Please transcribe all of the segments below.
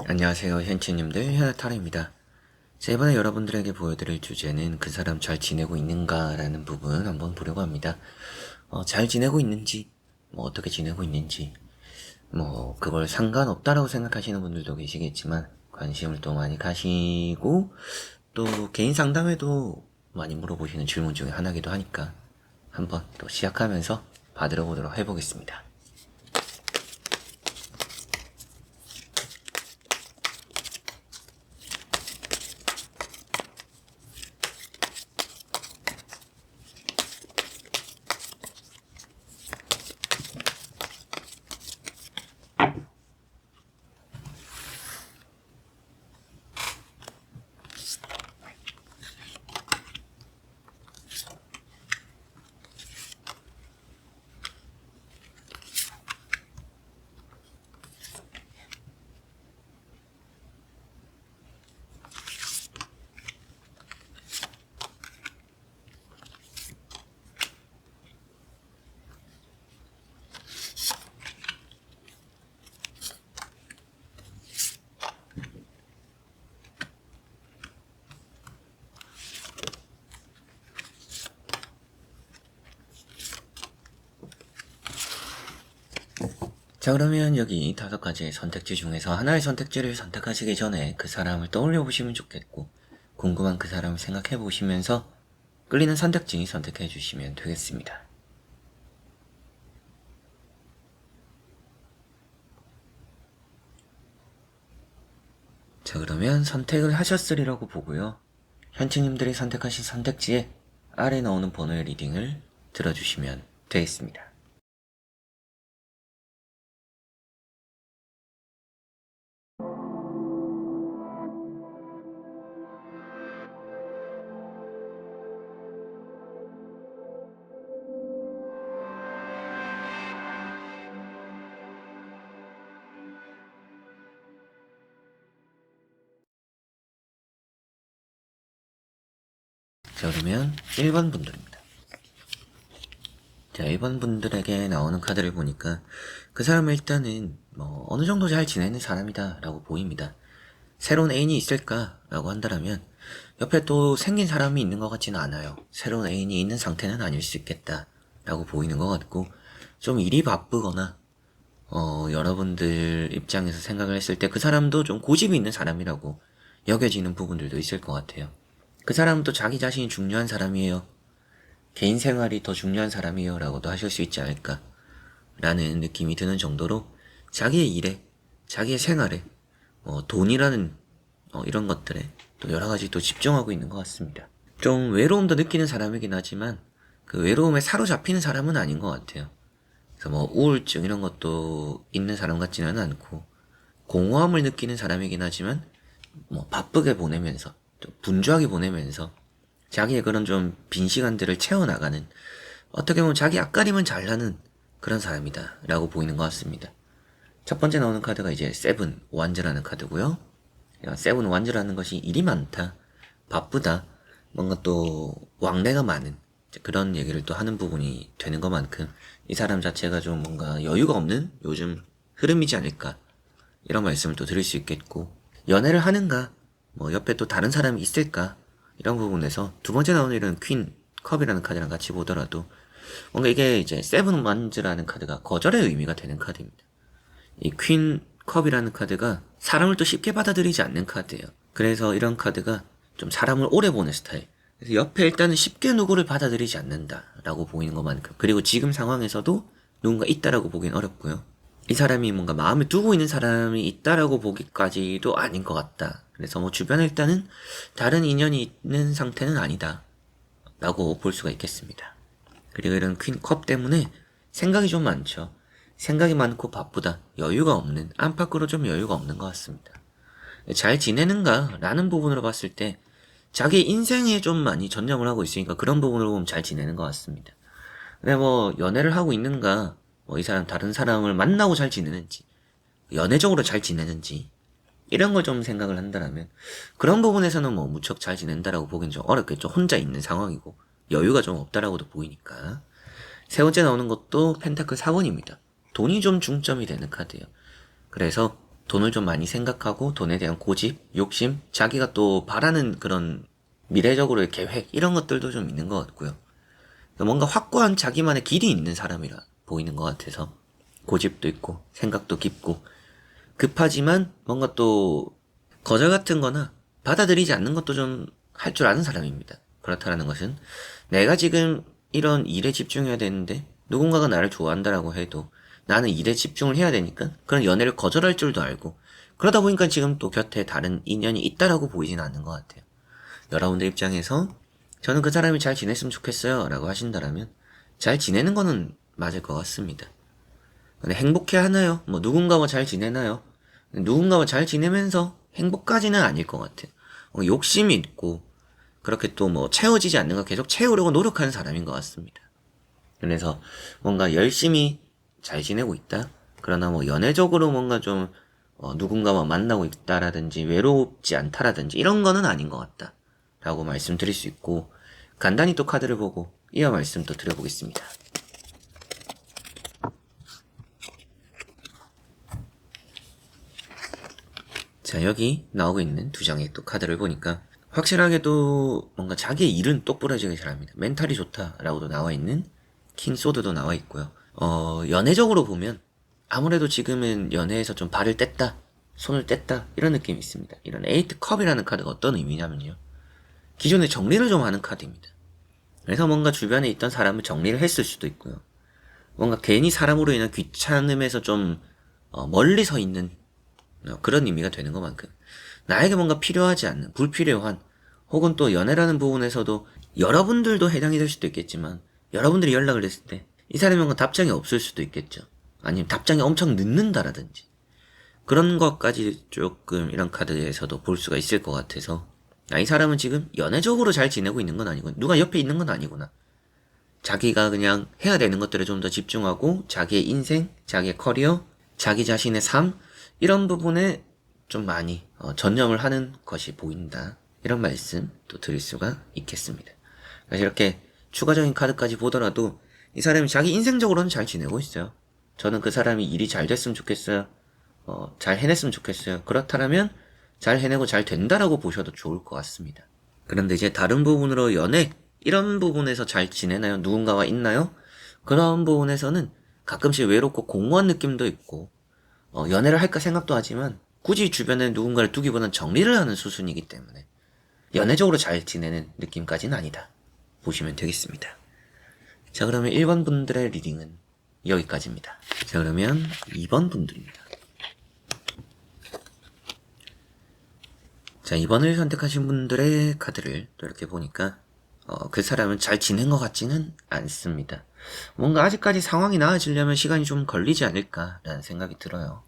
안녕하세요, 현치님들 현아타로입니다. 자, 이번에 여러분들에게 보여드릴 주제는 그 사람 잘 지내고 있는가 라는 부분 한번 보려고 합니다. 잘 지내고 있는지, 어떻게 지내고 있는지, 그걸 상관없다라고 생각하시는 분들도 계시겠지만 관심을 또 많이 가시고 또 개인 상담에도 많이 물어보시는 질문 중에 하나이기도 하니까 한번 또 시작하면서 받으러 보도록 해보겠습니다. 자, 그러면 여기 5가지의 선택지 중에서 하나의 선택지를 선택하시기 전에 그 사람을 떠올려 보시면 좋겠고, 궁금한 그 사람을 생각해 보시면서 끌리는 선택지 선택해 주시면 되겠습니다. 자, 그러면 선택을 하셨으리라고 보고요. 현치님들이 선택하신 선택지에 아래 나오는 번호의 리딩을 들어주시면 되겠습니다. 자, 그러면 1번 분들입니다. 자, 1번 분들에게 나오는 카드를 보니까 그 사람은 일단은 어느 정도 잘 지내는 사람이다 라고 보입니다. 새로운 애인이 있을까 라고 한다면 옆에 또 생긴 사람이 있는 것 같지는 않아요. 새로운 애인이 있는 상태는 아닐 수 있겠다 라고 보이는 것 같고, 좀 일이 바쁘거나 여러분들 입장에서 생각을 했을 때 그 사람도 좀 고집이 있는 사람이라고 여겨지는 부분들도 있을 것 같아요. 그 사람은 또 자기 자신이 중요한 사람이에요. 개인 생활이 더 중요한 사람이에요 라고도 하실 수 있지 않을까 라는 느낌이 드는 정도로 자기의 일에, 자기의 생활에, 돈이라는 이런 것들에 또 여러가지 또 집중하고 있는 것 같습니다. 좀 외로움도 느끼는 사람이긴 하지만 그 외로움에 사로잡히는 사람은 아닌 것 같아요. 그래서 우울증 이런 것도 있는 사람 같지는 않고, 공허함을 느끼는 사람이긴 하지만 바쁘게 보내면서 또 분주하게 보내면서 자기의 그런 좀 빈 시간들을 채워나가는, 어떻게 보면 자기 앞가림은 잘나는 그런 사람이다 라고 보이는 것 같습니다. 첫 번째 나오는 카드가 이제 세븐 완즈라는 카드고요. 세븐 완즈라는 것이 일이 많다, 바쁘다, 뭔가 또 왕래가 많은 그런 얘기를 또 하는 부분이 되는 것만큼 이 사람 자체가 좀 뭔가 여유가 없는 요즘 흐름이지 않을까, 이런 말씀을 또 드릴 수 있겠고, 연애를 하는가, 옆에 또 다른 사람이 있을까, 이런 부분에서 두 번째 나오는 일은 퀸 컵이라는 카드랑 같이 보더라도 뭔가 이게 이제 세븐 완즈라는 카드가 거절의 의미가 되는 카드입니다. 이 퀸 컵이라는 카드가 사람을 또 쉽게 받아들이지 않는 카드예요. 그래서 이런 카드가 좀 사람을 오래 보는 스타일. 그래서 옆에 일단은 쉽게 누구를 받아들이지 않는다라고 보이는 것만큼, 그리고 지금 상황에서도 누군가 있다라고 보기는 어렵고요. 이 사람이 뭔가 마음에 두고 있는 사람이 있다라고 보기까지도 아닌 것 같다. 그래서 주변에 일단은 다른 인연이 있는 상태는 아니다 라고 볼 수가 있겠습니다. 그리고 이런 퀸 컵 때문에 생각이 좀 많죠. 생각이 많고 바쁘다, 여유가 없는, 안팎으로 좀 여유가 없는 것 같습니다. 잘 지내는가 라는 부분으로 봤을 때 자기 인생에 좀 많이 전념을 하고 있으니까 그런 부분으로 보면 잘 지내는 것 같습니다. 근데 연애를 하고 있는가, 이 사람 다른 사람을 만나고 잘 지내는지, 연애적으로 잘 지내는지, 이런 걸 좀 생각을 한다면 그런 부분에서는 무척 잘 지낸다라고 보기엔 좀 어렵겠죠. 혼자 있는 상황이고 여유가 좀 없다라고도 보이니까. 세 번째 나오는 것도 펜타클 4번입니다. 돈이 좀 중점이 되는 카드예요. 그래서 돈을 좀 많이 생각하고 돈에 대한 고집, 욕심, 자기가 또 바라는 그런 미래적으로의 계획 이런 것들도 좀 있는 것 같고요. 뭔가 확고한 자기만의 길이 있는 사람이라 보이는 것 같아서 고집도 있고 생각도 깊고 급하지만 뭔가 또 거절 같은 거나 받아들이지 않는 것도 좀 할 줄 아는 사람입니다. 그렇다라는 것은 내가 지금 이런 일에 집중해야 되는데 누군가가 나를 좋아한다라고 해도 나는 일에 집중을 해야 되니까 그런 연애를 거절할 줄도 알고 그러다 보니까 지금 또 곁에 다른 인연이 있다라고 보이진 않는 것 같아요. 여러분들 입장에서 저는 그 사람이 잘 지냈으면 좋겠어요 라고 하신다라면 잘 지내는 거는 맞을 것 같습니다. 근데 행복해 하나요? 뭐 누군가와 잘 지내나요? 누군가와 잘 지내면서 행복까지는 아닐 것 같아요. 욕심이 있고 그렇게 또 뭐 채워지지 않는 거 계속 채우려고 노력하는 사람인 것 같습니다. 그래서 뭔가 열심히 잘 지내고 있다. 그러나 뭐 연애적으로 뭔가 좀 누군가와 만나고 있다라든지 외롭지 않다라든지 이런 거는 아닌 것 같다. 라고 말씀드릴 수 있고 간단히 또 카드를 보고 이어 말씀 또 드려보겠습니다. 자, 여기 나오고 있는 두 장의 또 카드를 보니까 확실하게도 뭔가 자기의 일은 똑부러지게 잘합니다. 멘탈이 좋다라고도 나와 있는 킹 소드도 나와 있고요. 연애적으로 보면 아무래도 지금은 연애에서 좀 발을 뗐다, 손을 뗐다 이런 느낌이 있습니다. 이런 에이트 컵이라는 카드가 어떤 의미냐면요. 기존에 정리를 좀 하는 카드입니다. 그래서 뭔가 주변에 있던 사람을 정리를 했을 수도 있고요. 뭔가 괜히 사람으로 인한 귀찮음에서 좀 멀리 서 있는 그런 의미가 되는 것만큼 나에게 뭔가 필요하지 않는 불필요한 혹은 또 연애라는 부분에서도 여러분들도 해당이 될 수도 있겠지만 여러분들이 연락을 했을 때 이 사람이 뭔가 답장이 없을 수도 있겠죠. 아니면 답장이 엄청 늦는다라든지 그런 것까지 조금 이런 카드에서도 볼 수가 있을 것 같아서 이 사람은 지금 연애적으로 잘 지내고 있는 건 아니고 누가 옆에 있는 건 아니구나. 자기가 그냥 해야 되는 것들에 좀 더 집중하고 자기의 인생, 자기의 커리어, 자기 자신의 삶 이런 부분에 좀 많이 전념을 하는 것이 보인다. 이런 말씀 또 드릴 수가 있겠습니다. 그래서 이렇게 추가적인 카드까지 보더라도 이 사람이 자기 인생적으로는 잘 지내고 있어요. 저는 그 사람이 일이 잘 됐으면 좋겠어요. 잘 해냈으면 좋겠어요. 그렇다면 잘 해내고 잘 된다라고 보셔도 좋을 것 같습니다. 그런데 이제 다른 부분으로 연애 이런 부분에서 잘 지내나요? 누군가와 있나요? 그런 부분에서는 가끔씩 외롭고 공허한 느낌도 있고 연애를 할까 생각도 하지만 굳이 주변에 누군가를 두기보다는 정리를 하는 수순이기 때문에 연애적으로 잘 지내는 느낌까지는 아니다. 보시면 되겠습니다. 자, 그러면 1번 분들의 리딩은 여기까지입니다. 자, 그러면 2번 분들입니다. 자, 2번을 선택하신 분들의 카드를 또 이렇게 보니까 그 사람은 잘 지낸 것 같지는 않습니다. 뭔가 아직까지 상황이 나아지려면 시간이 좀 걸리지 않을까라는 생각이 들어요.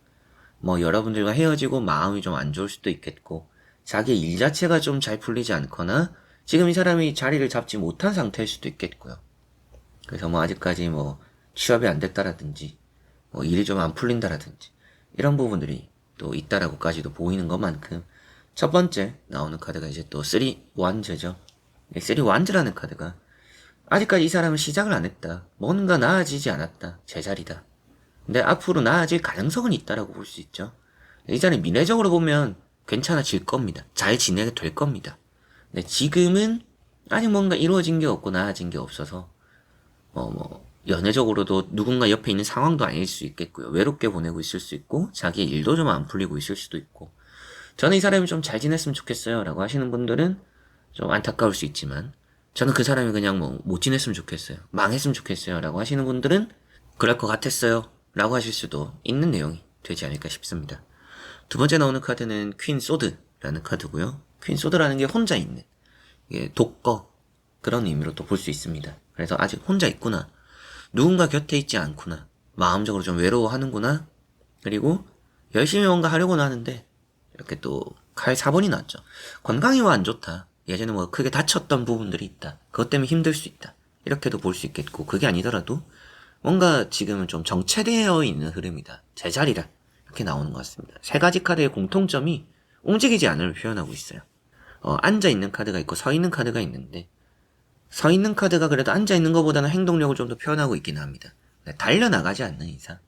뭐 여러분들과 헤어지고 마음이 좀 안 좋을 수도 있겠고 자기의 일 자체가 좀 잘 풀리지 않거나 지금 이 사람이 자리를 잡지 못한 상태일 수도 있겠고요. 그래서 뭐 아직까지 뭐 취업이 안 됐다라든지 뭐 일이 좀 안 풀린다라든지 이런 부분들이 또 있다라고까지도 보이는 것만큼 첫 번째 나오는 카드가 이제 또 3 완즈죠. 3 완즈라는 카드가 아직까지 이 사람은 시작을 안 했다. 뭔가 나아지지 않았다. 제자리다. 근데 앞으로 나아질 가능성은 있다라고 볼 수 있죠. 이 사람이 미래적으로 보면 괜찮아질 겁니다. 잘 지내게 될 겁니다. 근데 지금은 아직 뭔가 이루어진 게 없고 나아진 게 없어서 연애적으로도 누군가 옆에 있는 상황도 아닐 수 있겠고요. 외롭게 보내고 있을 수 있고 자기의 일도 좀 안 풀리고 있을 수도 있고 저는 이 사람이 좀 잘 지냈으면 좋겠어요 라고 하시는 분들은 좀 안타까울 수 있지만 저는 그 사람이 그냥 뭐 못 지냈으면 좋겠어요. 망했으면 좋겠어요 라고 하시는 분들은 그럴 것 같았어요 라고 하실 수도 있는 내용이 되지 않을까 싶습니다. 두 번째 나오는 카드는 퀸 소드라는 카드고요. 퀸 소드라는 게 혼자 있는 독거 그런 의미로 또 볼 수 있습니다. 그래서 아직 혼자 있구나. 누군가 곁에 있지 않구나. 마음적으로 좀 외로워하는구나. 그리고 열심히 뭔가 하려고는 하는데 이렇게 또 칼 4번이 나왔죠. 건강이 안 좋다. 예전에 뭐 크게 다쳤던 부분들이 있다. 그것 때문에 힘들 수 있다. 이렇게도 볼 수 있겠고 그게 아니더라도 뭔가 지금은 좀 정체되어 있는 흐름이다. 제자리다. 이렇게 나오는 것 같습니다. 세 가지 카드의 공통점이 움직이지 않음을 표현하고 있어요. 앉아있는 카드가 있고 서 있는 카드가 있는데 서 있는 카드가 그래도 앉아있는 것보다는 행동력을 좀 더 표현하고 있긴 합니다. 달려나가지 않는 이상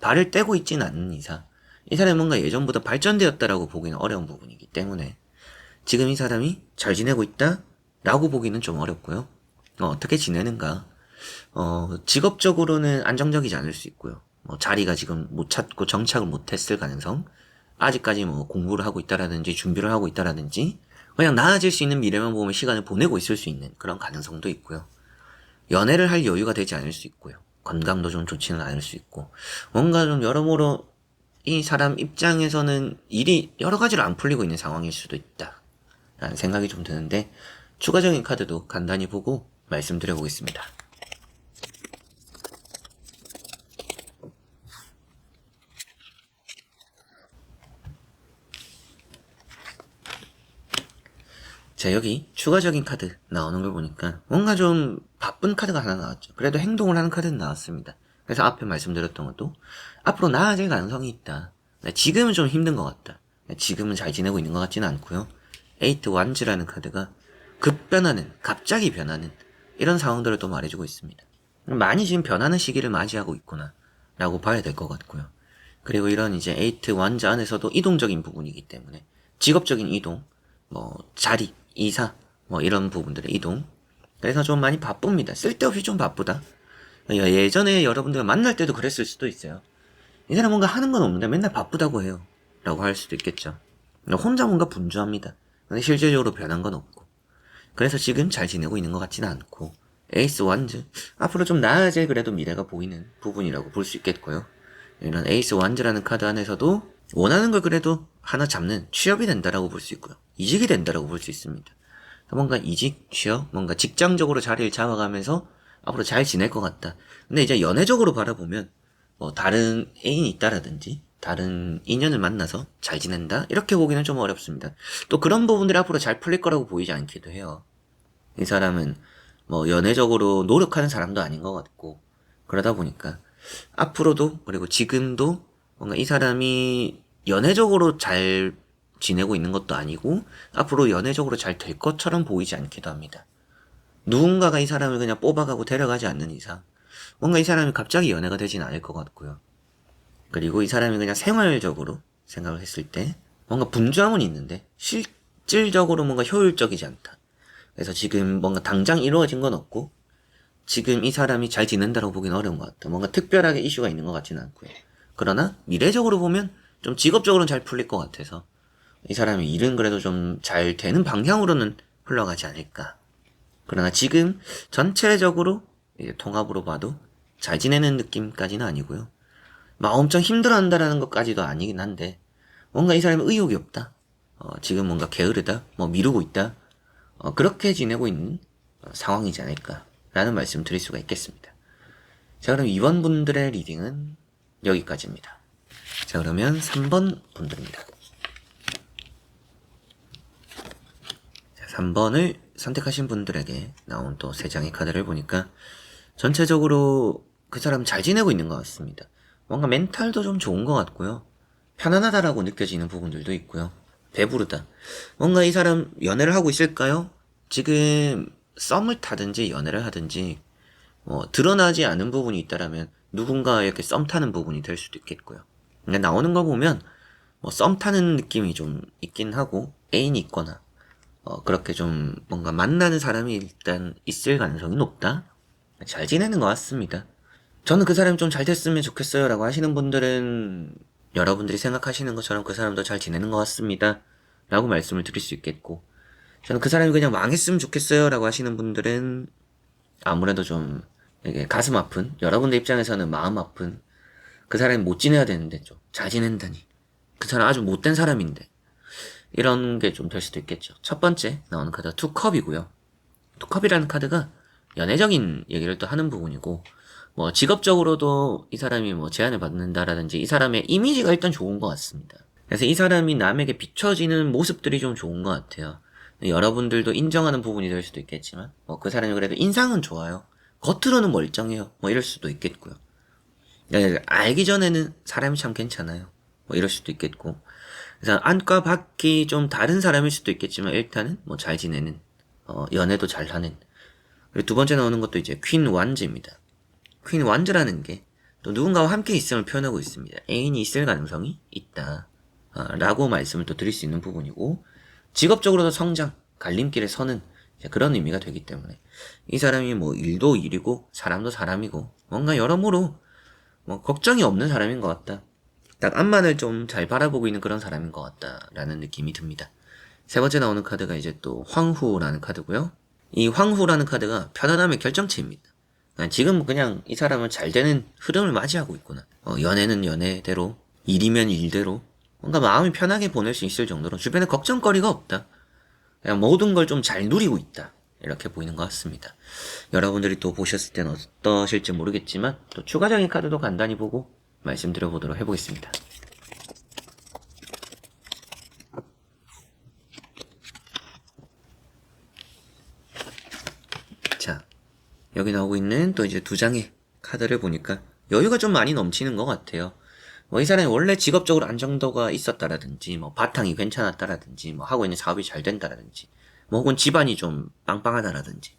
발을 떼고 있지는 않는 이상 이 사람이 뭔가 예전보다 발전되었다라고 보기는 어려운 부분이기 때문에 지금 이 사람이 잘 지내고 있다? 라고 보기는 좀 어렵고요. 어떻게 지내는가? 직업적으로는 안정적이지 않을 수 있고요. 자리가 지금 못 찾고 정착을 못했을 가능성, 아직까지 뭐 공부를 하고 있다라든지 준비를 하고 있다라든지 그냥 나아질 수 있는 미래만 보면 시간을 보내고 있을 수 있는 그런 가능성도 있고요. 연애를 할 여유가 되지 않을 수 있고요. 건강도 좀 좋지는 않을 수 있고 뭔가 좀 여러모로 이 사람 입장에서는 일이 여러 가지로 안 풀리고 있는 상황일 수도 있다 라는 생각이 좀 드는데 추가적인 카드도 간단히 보고 말씀드려 보겠습니다. 자, 여기 추가적인 카드 나오는 걸 보니까 뭔가 좀 바쁜 카드가 하나 나왔죠. 그래도 행동을 하는 카드는 나왔습니다. 그래서 앞에 말씀드렸던 것도 앞으로 나아질 가능성이 있다. 지금은 좀 힘든 것 같다. 지금은 잘 지내고 있는 것 같지는 않고요. 에이트 완즈라는 카드가 급변하는, 갑자기 변하는 이런 상황들을 또 말해주고 있습니다. 많이 지금 변하는 시기를 맞이하고 있구나 라고 봐야 될 것 같고요. 그리고 이런 이제 에이트 완즈 안에서도 이동적인 부분이기 때문에 직업적인 이동, 자리, 이사, 이런 부분들의 이동. 그래서 좀 많이 바쁩니다. 쓸데없이 좀 바쁘다. 예전에 여러분들 만날 때도 그랬을 수도 있어요. 이 사람 뭔가 하는 건 없는데 맨날 바쁘다고 해요. 라고 할 수도 있겠죠. 혼자 뭔가 분주합니다. 근데 실질적으로 변한 건 없고. 그래서 지금 잘 지내고 있는 것 같지는 않고. 에이스 완즈. 앞으로 좀 나아질 그래도 미래가 보이는 부분이라고 볼 수 있겠고요. 이런 에이스 완즈라는 카드 안에서도 원하는 걸 그래도 하나 잡는 취업이 된다라고 볼 수 있고요. 이직이 된다라고 볼 수 있습니다. 뭔가 이직, 취업, 뭔가 직장적으로 자리를 잡아가면서 앞으로 잘 지낼 것 같다. 근데 이제 연애적으로 바라보면 다른 애인이 있다라든지 다른 인연을 만나서 잘 지낸다? 이렇게 보기는 좀 어렵습니다. 또 그런 부분들이 앞으로 잘 풀릴 거라고 보이지 않기도 해요. 이 사람은 연애적으로 노력하는 사람도 아닌 것 같고 그러다 보니까 앞으로도 그리고 지금도 뭔가 이 사람이 연애적으로 잘 지내고 있는 것도 아니고 앞으로 연애적으로 잘 될 것처럼 보이지 않기도 합니다. 누군가가 이 사람을 그냥 뽑아가고 데려가지 않는 이상 뭔가 이 사람이 갑자기 연애가 되진 않을 것 같고요. 그리고 이 사람이 그냥 생활적으로 생각을 했을 때 뭔가 분주함은 있는데 실질적으로 뭔가 효율적이지 않다. 그래서 지금 뭔가 당장 이루어진 건 없고 지금 이 사람이 잘 지낸다고 보기는 어려운 것 같다. 뭔가 특별하게 이슈가 있는 것 같지는 않고요. 그러나 미래적으로 보면 좀 직업적으로는 잘 풀릴 것 같아서 이 사람의 일은 그래도 좀 잘 되는 방향으로는 흘러가지 않을까. 그러나 지금 전체적으로 이제 통합으로 봐도 잘 지내는 느낌까지는 아니고요. 막 엄청 힘들어한다라는 것까지도 아니긴 한데 뭔가 이 사람은 의욕이 없다. 지금 뭔가 게으르다. 미루고 있다. 그렇게 지내고 있는 상황이지 않을까라는 말씀 드릴 수가 있겠습니다. 자, 그럼 2번 분들의 리딩은 여기까지입니다. 자, 그러면 3번 분들입니다. 자, 3번을 선택하신 분들에게 나온 또 3장의 카드를 보니까 전체적으로 그 사람 잘 지내고 있는 것 같습니다. 뭔가 멘탈도 좀 좋은 것 같고요. 편안하다라고 느껴지는 부분들도 있고요. 배부르다. 뭔가 이 사람 연애를 하고 있을까요? 지금 썸을 타든지 연애를 하든지 드러나지 않은 부분이 있다라면 누군가 이렇게 썸 타는 부분이 될 수도 있겠고요. 근데 나오는 거 보면 썸 타는 느낌이 좀 있긴 하고 애인이 있거나 그렇게 좀 뭔가 만나는 사람이 일단 있을 가능성이 높다. 잘 지내는 것 같습니다. 저는 그 사람이 좀 잘 됐으면 좋겠어요 라고 하시는 분들은 여러분들이 생각하시는 것처럼 그 사람도 잘 지내는 것 같습니다 라고 말씀을 드릴 수 있겠고, 저는 그 사람이 그냥 망했으면 좋겠어요 라고 하시는 분들은 아무래도 좀 이게 가슴 아픈, 여러분들 입장에서는 마음 아픈, 그 사람이 못 지내야 되는데 좀 잘 지낸다니, 그 사람 아주 못된 사람인데, 이런 게 좀 될 수도 있겠죠. 첫 번째 나오는 카드가 투컵이고요. 투컵이라는 카드가 연애적인 얘기를 또 하는 부분이고, 직업적으로도 이 사람이 제안을 받는다라든지 이 사람의 이미지가 일단 좋은 것 같습니다. 그래서 이 사람이 남에게 비춰지는 모습들이 좀 좋은 것 같아요. 여러분들도 인정하는 부분이 될 수도 있겠지만, 그 사람이 그래도 인상은 좋아요. 겉으로는 멀쩡해요. 이럴 수도 있겠고요. 알기 전에는 사람이 참 괜찮아요. 이럴 수도 있겠고. 그래서 안과 밖이 좀 다른 사람일 수도 있겠지만, 일단은 잘 지내는, 연애도 잘하는. 그리고 두 번째 나오는 것도 이제 퀸 완즈입니다. 퀸 완즈라는 게 또 누군가와 함께 있음을 표현하고 있습니다. 애인이 있을 가능성이 있다. 라고 말씀을 또 드릴 수 있는 부분이고, 직업적으로도 성장, 갈림길에 서는 그런 의미가 되기 때문에 이 사람이 뭐 일도 일이고 사람도 사람이고 뭔가 여러모로 뭐 걱정이 없는 사람인 것 같다. 딱 앞만을 좀 잘 바라보고 있는 그런 사람인 것 같다라는 느낌이 듭니다. 세 번째 나오는 카드가 이제 또 황후라는 카드고요. 이 황후라는 카드가 편안함의 결정체입니다. 지금 그냥 이 사람은 잘 되는 흐름을 맞이하고 있구나. 연애는 연애대로, 일이면 일대로 뭔가 마음이 편하게 보낼 수 있을 정도로 주변에 걱정거리가 없다. 그냥 모든 걸 좀 잘 누리고 있다. 이렇게 보이는 것 같습니다. 여러분들이 또 보셨을 때는 어떠실지 모르겠지만 또 추가적인 카드도 간단히 보고 말씀드려보도록 해보겠습니다. 자, 여기 나오고 있는 또 이제 두 장의 카드를 보니까 여유가 좀 많이 넘치는 것 같아요. 뭐 이 사람이 원래 직업적으로 안정도가 있었다라든지 뭐 바탕이 괜찮았다라든지 뭐 하고 있는 사업이 잘 된다라든지 뭐 혹은 집안이 좀 빵빵하다라든지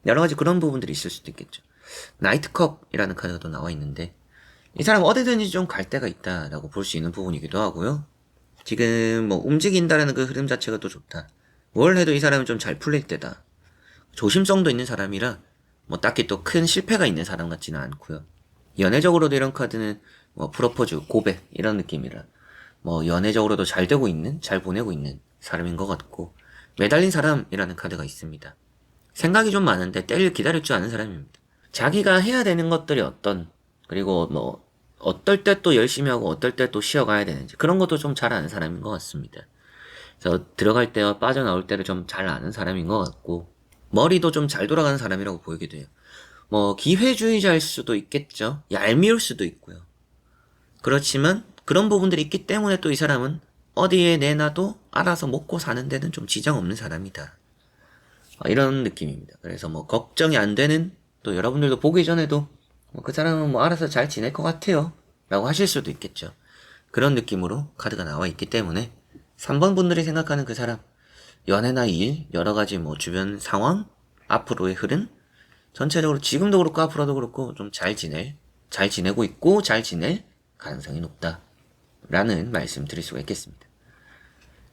여러 가지 그런 부분들이 있을 수도 있겠죠. 나이트컵이라는 카드가 또 나와 있는데 이 사람은 어디든지 좀 갈 데가 있다라고 볼 수 있는 부분이기도 하고요. 지금 뭐 움직인다라는 그 흐름 자체가 또 좋다. 뭘 해도 이 사람은 좀 잘 풀릴 때다. 조심성도 있는 사람이라 뭐 딱히 또 큰 실패가 있는 사람 같지는 않고요. 연애적으로도 이런 카드는 뭐 프로포즈, 고백 이런 느낌이라 뭐 연애적으로도 잘 되고 있는, 잘 보내고 있는 사람인 것 같고 매달린 사람이라는 카드가 있습니다. 생각이 좀 많은데 때를 기다릴 줄 아는 사람입니다. 자기가 해야 되는 것들이 그리고 뭐 어떨 때 또 열심히 하고 어떨 때 또 쉬어가야 되는지 그런 것도 좀 잘 아는 사람인 것 같습니다. 그래서 들어갈 때와 빠져나올 때를 좀 잘 아는 사람인 것 같고 머리도 좀 잘 돌아가는 사람이라고 보이기도 해요. 뭐 기회주의자일 수도 있겠죠. 얄미울 수도 있고요. 그렇지만 그런 부분들이 있기 때문에 또 이 사람은 어디에 내놔도 알아서 먹고 사는 데는 좀 지장 없는 사람이다. 이런 느낌입니다. 그래서 뭐 걱정이 안 되는 또 여러분들도 보기 전에도 그 사람은 뭐 알아서 잘 지낼 것 같아요 라고 하실 수도 있겠죠. 그런 느낌으로 카드가 나와 있기 때문에 3번 분들이 생각하는 그 사람 연애나 일, 여러가지 뭐 주변 상황, 앞으로의 흐름 전체적으로 지금도 그렇고 앞으로도 그렇고 좀 잘 지내고 있고 잘 지낼 가능성이 높다 라는 말씀 드릴 수가 있겠습니다.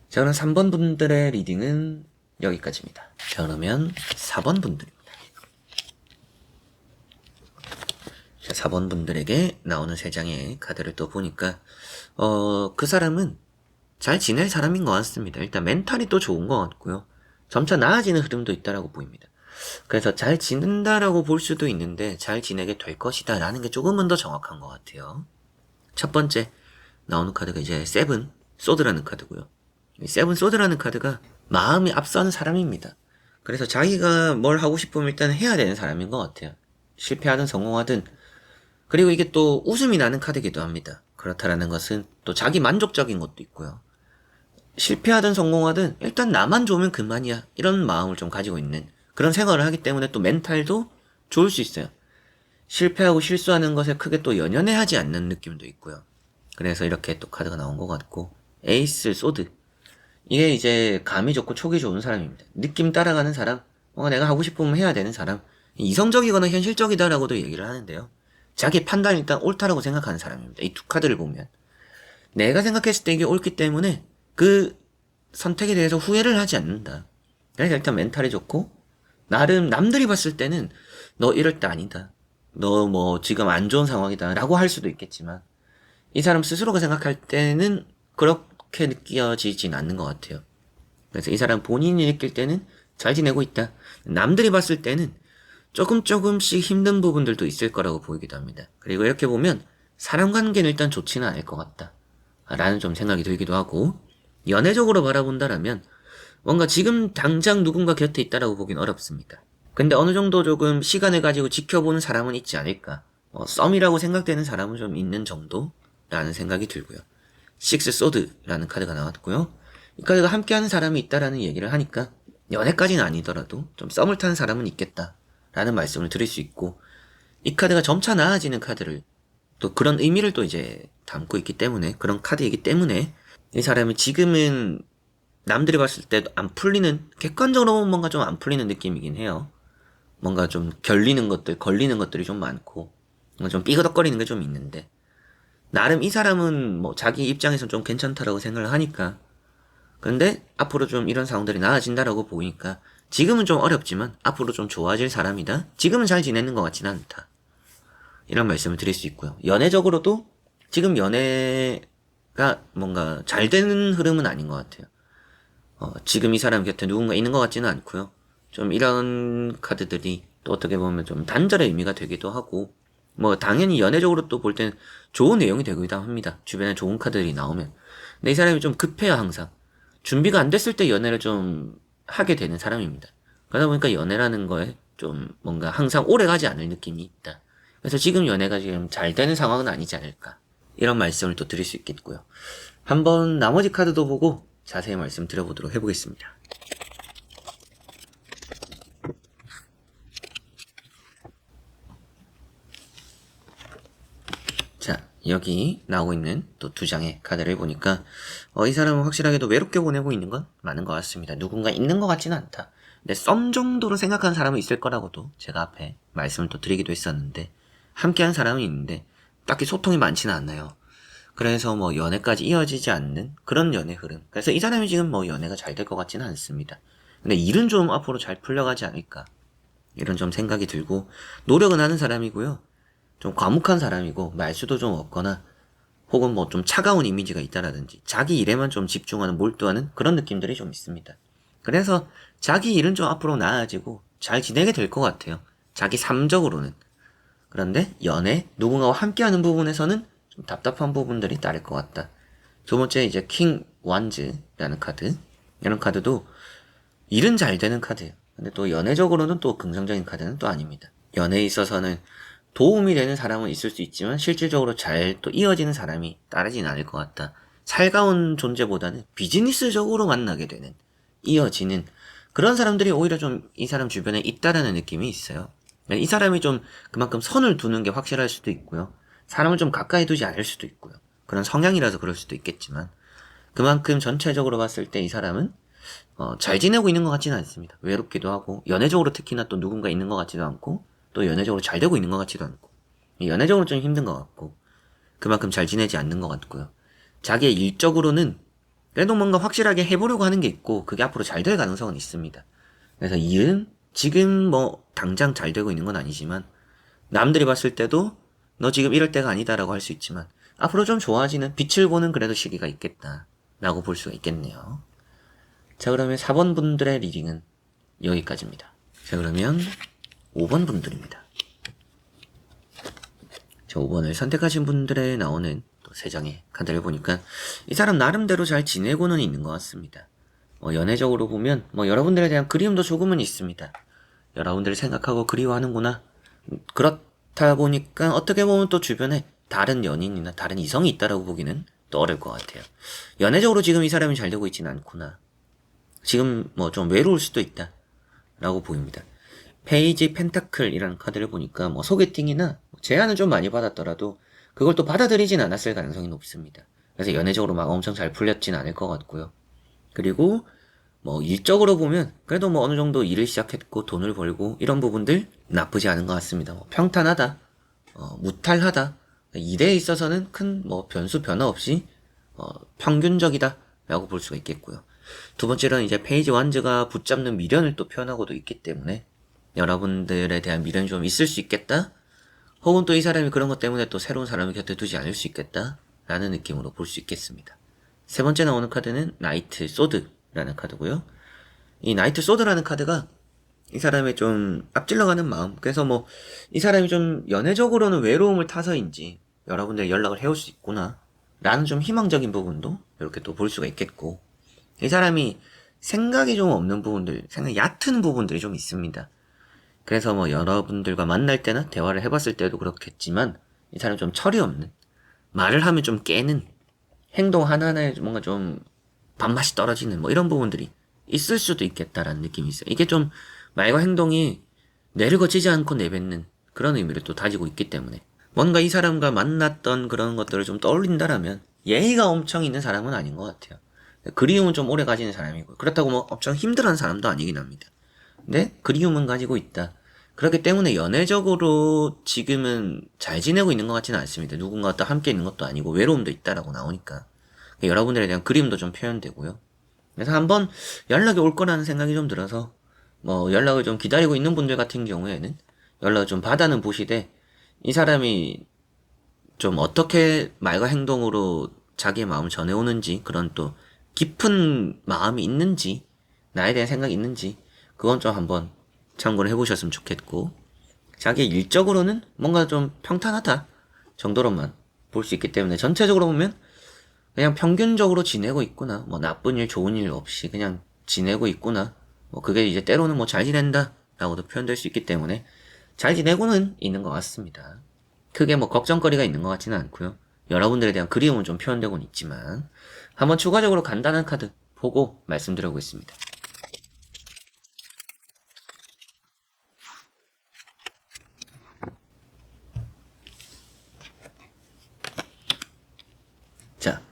자, 그럼 3번 분들의 리딩은 여기까지입니다. 자, 그러면 4번 분들입니다. 자, 4번 분들에게 나오는 3장의 카드를 또 보니까 그 사람은 잘 지낼 사람인 것 같습니다. 일단 멘탈이 또 좋은 것 같고요. 점차 나아지는 흐름도 있다라고 보입니다. 그래서 잘 지낸다라고 볼 수도 있는데 잘 지내게 될 것이다 라는 게 조금은 더 정확한 것 같아요. 첫 번째 나오는 카드가 이제 세븐 소드라는 카드고요. 이 세븐 소드라는 카드가 마음이 앞서는 사람입니다. 그래서 자기가 뭘 하고 싶으면 일단 해야 되는 사람인 것 같아요. 실패하든 성공하든. 그리고 이게 또 웃음이 나는 카드이기도 합니다. 그렇다라는 것은 또 자기 만족적인 것도 있고요. 실패하든 성공하든 일단 나만 좋으면 그만이야 이런 마음을 좀 가지고 있는 그런 생활을 하기 때문에 또 멘탈도 좋을 수 있어요. 실패하고 실수하는 것에 크게 또 연연해하지 않는 느낌도 있고요. 그래서 이렇게 또 카드가 나온 것 같고 에이스 소드 이게 이제 감이 좋고 촉이 좋은 사람입니다. 느낌 따라가는 사람 뭔가 내가 하고 싶으면 해야 되는 사람 이성적이거나 현실적이다라고도 얘기를 하는데요. 자기 판단이 일단 옳다라고 생각하는 사람입니다. 이 두 카드를 보면 내가 생각했을 때 이게 옳기 때문에 그 선택에 대해서 후회를 하지 않는다. 그래서 일단 멘탈이 좋고 나름 남들이 봤을 때는 너 이럴 때 아니다. 너 뭐 지금 안 좋은 상황이다 라고 할 수도 있겠지만 이 사람 스스로가 생각할 때는 그렇게 느껴지진 않는 것 같아요. 그래서 이 사람 본인이 느낄 때는 잘 지내고 있다. 남들이 봤을 때는 조금씩 힘든 부분들도 있을 거라고 보이기도 합니다. 그리고 이렇게 보면 사람 관계는 일단 좋지는 않을 것 같다 라는 좀 생각이 들기도 하고 연애적으로 바라본다라면 뭔가 지금 당장 누군가 곁에 있다라고 보긴 어렵습니다. 근데 어느 정도 조금 시간을 가지고 지켜보는 사람은 있지 않을까. 썸이라고 생각되는 사람은 좀 있는 정도라는 생각이 들고요. 식스 소드라는 카드가 나왔고요. 이 카드가 함께하는 사람이 있다라는 얘기를 하니까 연애까지는 아니더라도 좀 썸을 타는 사람은 있겠다라는 말씀을 드릴 수 있고 이 카드가 점차 나아지는 카드를 또 그런 의미를 또 이제 담고 있기 때문에 그런 카드이기 때문에 이 사람이 지금은 남들이 봤을 때도 안 풀리는 객관적으로 보면 뭔가 좀 안 풀리는 느낌이긴 해요. 뭔가 좀 걸리는 것들이 좀 많고 좀 삐그덕거리는 게 좀 있는데, 나름 이 사람은 뭐 자기 입장에서 좀 괜찮다라고 생각을 하니까, 근데 앞으로 좀 이런 상황들이 나아진다라고 보이니까 지금은 좀 어렵지만 앞으로 좀 좋아질 사람이다. 지금은 잘 지내는 것 같지는 않다. 이런 말씀을 드릴 수 있고요. 연애적으로도 지금 연애가 뭔가 잘 되는 흐름은 아닌 것 같아요. 지금 이 사람 곁에 누군가 있는 것 같지는 않고요. 좀 이런 카드들이 또 어떻게 보면 좀 단절의 의미가 되기도 하고, 뭐 당연히 연애적으로 또 볼 때는 좋은 내용이 되기도 합니다. 주변에 좋은 카드들이 나오면. 근데 이 사람이 좀 급해요, 항상. 준비가 안 됐을 때 연애를 좀 하게 되는 사람입니다. 그러다 보니까 연애라는 거에 좀 뭔가 항상 오래 가지 않을 느낌이 있다. 그래서 지금 연애가 지금 잘 되는 상황은 아니지 않을까. 이런 말씀을 또 드릴 수 있겠고요. 한번 나머지 카드도 보고 자세히 말씀 드려보도록 해보겠습니다. 자, 여기 나오고 있는 또 두 장의 카드를 보니까 이 사람은 확실하게도 외롭게 보내고 있는 건 맞는 것 같습니다. 누군가 있는 것 같지는 않다. 근데 썸 정도로 생각하는 사람은 있을 거라고도 제가 앞에 말씀을 또 드리기도 했었는데, 함께한 사람은 있는데 딱히 소통이 많지는 않나요. 그래서 뭐 연애까지 이어지지 않는 그런 연애 흐름. 그래서 이 사람이 지금 뭐 연애가 잘 될 것 같지는 않습니다. 근데 일은 좀 앞으로 잘 풀려가지 않을까, 이런 좀 생각이 들고, 노력은 하는 사람이고요. 좀 과묵한 사람이고 말수도 좀 없거나 혹은 뭐 좀 차가운 이미지가 있다라든지 자기 일에만 좀 집중하는, 몰두하는 그런 느낌들이 좀 있습니다. 그래서 자기 일은 좀 앞으로 나아지고 잘 지내게 될 것 같아요. 자기 삶적으로는. 그런데 연애, 누군가와 함께하는 부분에서는 좀 답답한 부분들이 따를 것 같다. 두 번째 이제 킹 완즈라는 카드. 이런 카드도 일은 잘 되는 카드예요. 근데 또 연애적으로는 또 긍정적인 카드는 또 아닙니다. 연애에 있어서는 도움이 되는 사람은 있을 수 있지만 실질적으로 잘 또 이어지는 사람이 따르진 않을 것 같다. 살가운 존재보다는 비즈니스적으로 만나게 되는, 이어지는 그런 사람들이 오히려 좀 이 사람 주변에 있다라는 느낌이 있어요. 이 사람이 좀 그만큼 선을 두는 게 확실할 수도 있고요. 사람을 좀 가까이 두지 않을 수도 있고요. 그런 성향이라서 그럴 수도 있겠지만, 그만큼 전체적으로 봤을 때 이 사람은 잘 지내고 있는 것 같지는 않습니다. 외롭기도 하고, 연애적으로 특히나 또 누군가 있는 것 같지도 않고, 또 연애적으로 잘 되고 있는 것 같지도 않고, 연애적으로 좀 힘든 것 같고, 그만큼 잘 지내지 않는 것 같고요. 자기의 일적으로는 그래도 뭔가 확실하게 해보려고 하는 게 있고, 그게 앞으로 잘 될 가능성은 있습니다. 그래서 일은 지금 뭐 당장 잘 되고 있는 건 아니지만, 남들이 봤을 때도 너 지금 이럴 때가 아니다라고 할 수 있지만, 앞으로 좀 좋아지는, 빛을 보는 그래도 시기가 있겠다 라고 볼 수가 있겠네요. 자, 그러면 4번 분들의 리딩은 여기까지입니다. 자, 그러면 5번 분들입니다. 자, 5번을 선택하신 분들의 나오는 또 3장의 카드를 보니까 이 사람 나름대로 잘 지내고는 있는 것 같습니다. 연애적으로 보면 여러분들에 대한 그리움도 조금은 있습니다. 여러분들을 생각하고 그리워하는구나. 그렇다 보니까 어떻게 보면 또 주변에 다른 연인이나 다른 이성이 있다라고 보기는 또 어려울 것 같아요. 연애적으로 지금 이 사람이 잘 되고 있지는 않구나. 지금 뭐 좀 외로울 수도 있다 라고 보입니다. 페이지 펜타클이라는 카드를 보니까 뭐 소개팅이나 제안을 좀 많이 받았더라도 그걸 또 받아들이진 않았을 가능성이 높습니다. 그래서 연애적으로 막 엄청 잘 풀렸진 않을 것 같고요. 그리고 뭐 일적으로 보면 그래도 뭐 어느 정도 일을 시작했고 돈을 벌고 이런 부분들 나쁘지 않은 것 같습니다. 뭐 평탄하다, 무탈하다, 일에 있어서는 큰 뭐 변수 변화 없이 평균적이다 라고 볼 수가 있겠고요. 두 번째로는 이제 페이지 완즈가 붙잡는 미련을 또 표현하고도 있기 때문에 여러분들에 대한 미련이 좀 있을 수 있겠다, 혹은 또 이 사람이 그런 것 때문에 또 새로운 사람을 곁에 두지 않을 수 있겠다 라는 느낌으로 볼 수 있겠습니다. 세 번째 나오는 카드는 나이트 소드라는 카드고요. 이 나이트 소드라는 카드가 이 사람의 좀 앞질러가는 마음, 그래서 뭐 이 사람이 좀 연애적으로는 외로움을 타서인지 여러분들 연락을 해올 수 있구나 라는 좀 희망적인 부분도 이렇게 또 볼 수가 있겠고, 이 사람이 생각이 좀 없는 부분들, 생각 얕은 부분들이 좀 있습니다. 그래서 뭐 여러분들과 만날 때나 대화를 해봤을 때도 그렇겠지만 이 사람 좀 철이 없는, 말을 하면 좀 깨는, 행동 하나하나에 뭔가 좀 밥맛이 떨어지는 뭐 이런 부분들이 있을 수도 있겠다라는 느낌이 있어요. 이게 좀 말과 행동이 뇌를 거치지 않고 내뱉는 그런 의미를 또 다지고 있기 때문에 뭔가 이 사람과 만났던 그런 것들을 좀 떠올린다라면 예의가 엄청 있는 사람은 아닌 것 같아요. 그리움은 좀 오래 가지는 사람이고, 그렇다고 뭐 엄청 힘들어하는 사람도 아니긴 합니다. 근데 그리움은 가지고 있다. 그렇기 때문에 연애적으로 지금은 잘 지내고 있는 것 같지는 않습니다. 누군가와 또 함께 있는 것도 아니고 외로움도 있다라고 나오니까. 여러분들에 대한 그리움도 좀 표현되고요. 그래서 한번 연락이 올 거라는 생각이 좀 들어서 뭐 연락을 좀 기다리고 있는 분들 같은 경우에는 연락을 좀 받아는 보시되 이 사람이 좀 어떻게 말과 행동으로 자기의 마음을 전해오는지 그런 또 깊은 마음이 있는지 나에 대한 생각이 있는지 그건 좀 한번 참고를 해보셨으면 좋겠고 자기 일적으로는 뭔가 좀 평탄하다 정도로만 볼 수 있기 때문에 전체적으로 보면 그냥 평균적으로 지내고 있구나 뭐 나쁜 일 좋은 일 없이 그냥 지내고 있구나 뭐 그게 이제 때로는 뭐 잘 지낸다 라고도 표현될 수 있기 때문에 잘 지내고는 있는 것 같습니다. 크게 뭐 걱정거리가 있는 것 같지는 않고요. 여러분들에 대한 그리움은 좀 표현되고는 있지만 한번 추가적으로 간단한 카드 보고 말씀드려보겠습니다. 자,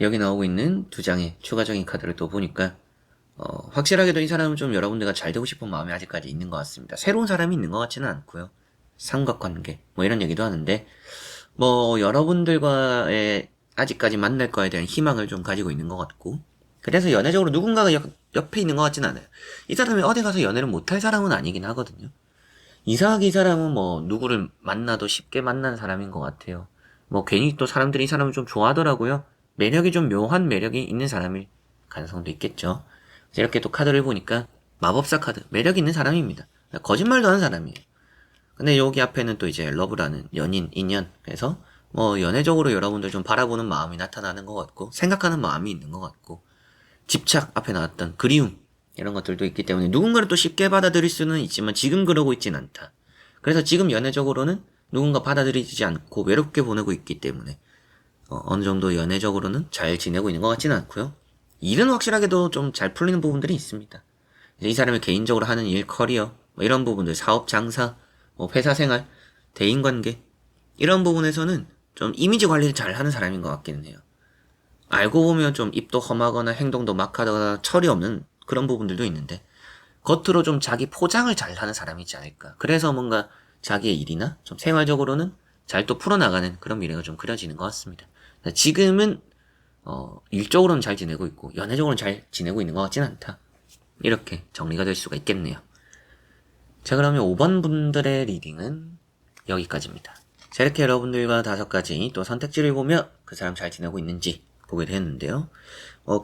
여기 나오고 있는 두 장의 추가적인 카드를 또 보니까 확실하게도 이 사람은 좀 여러분들과 잘 되고 싶은 마음이 아직까지 있는 것 같습니다. 새로운 사람이 있는 것 같지는 않고요. 삼각관계 뭐 이런 얘기도 하는데 뭐 여러분들과의 아직까지 만날 거에 대한 희망을 좀 가지고 있는 것 같고 그래서 연애적으로 누군가가 옆에 있는 것 같지는 않아요. 이 사람이 어디 가서 연애를 못할 사람은 아니긴 하거든요. 이상하게 이 사람은 뭐 누구를 만나도 쉽게 만나는 사람인 것 같아요. 뭐 괜히 또 사람들이 이 사람을 좀 좋아하더라고요. 매력이 좀 묘한 매력이 있는 사람일 가능성도 있겠죠. 이렇게 또 카드를 보니까 마법사 카드 매력 있는 사람입니다. 거짓말도 하는 사람이에요. 근데 여기 앞에는 또 이제 러브라는 연인, 인연 그래서 뭐 연애적으로 여러분들 좀 바라보는 마음이 나타나는 것 같고 생각하는 마음이 있는 것 같고 집착 앞에 나왔던 그리움 이런 것들도 있기 때문에 누군가를 또 쉽게 받아들일 수는 있지만 지금 그러고 있진 않다. 그래서 지금 연애적으로는 누군가 받아들이지 않고 외롭게 보내고 있기 때문에 어느 정도 연애적으로는 잘 지내고 있는 것 같지는 않고요. 일은 확실하게도 좀 잘 풀리는 부분들이 있습니다. 이 사람이 개인적으로 하는 일, 커리어 뭐 이런 부분들, 사업, 장사, 뭐 회사 생활, 대인관계 이런 부분에서는 좀 이미지 관리를 잘 하는 사람인 것 같기는 해요. 알고 보면 좀 입도 험하거나 행동도 막하거나 철이 없는 그런 부분들도 있는데 겉으로 좀 자기 포장을 잘 하는 사람이지 않을까. 그래서 뭔가 자기의 일이나 좀 생활적으로는 잘 또 풀어나가는 그런 미래가 좀 그려지는 것 같습니다. 지금은 일적으로는 잘 지내고 있고 연애적으로는 잘 지내고 있는 것 같지는 않다. 이렇게 정리가 될 수가 있겠네요. 자, 그러면 5번 분들의 리딩은 여기까지입니다. 자, 이렇게 여러분들과 5가지 또 선택지를 보며 그 사람 잘 지내고 있는지 보게 되었는데요.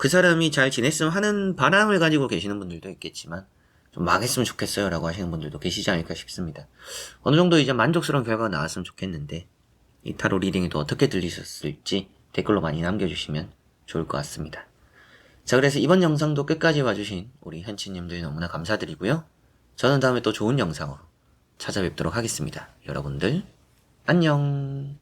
그 사람이 잘 지냈으면 하는 바람을 가지고 계시는 분들도 있겠지만 좀 망했으면 좋겠어요 라고 하시는 분들도 계시지 않을까 싶습니다. 어느 정도 이제 만족스러운 결과가 나왔으면 좋겠는데 이 타로 리딩이 또 어떻게 들리셨을지 댓글로 많이 남겨주시면 좋을 것 같습니다. 자, 그래서 이번 영상도 끝까지 봐주신 우리 현치님들 너무나 감사드리고요. 저는 다음에 또 좋은 영상으로 찾아뵙도록 하겠습니다. 여러분들 안녕.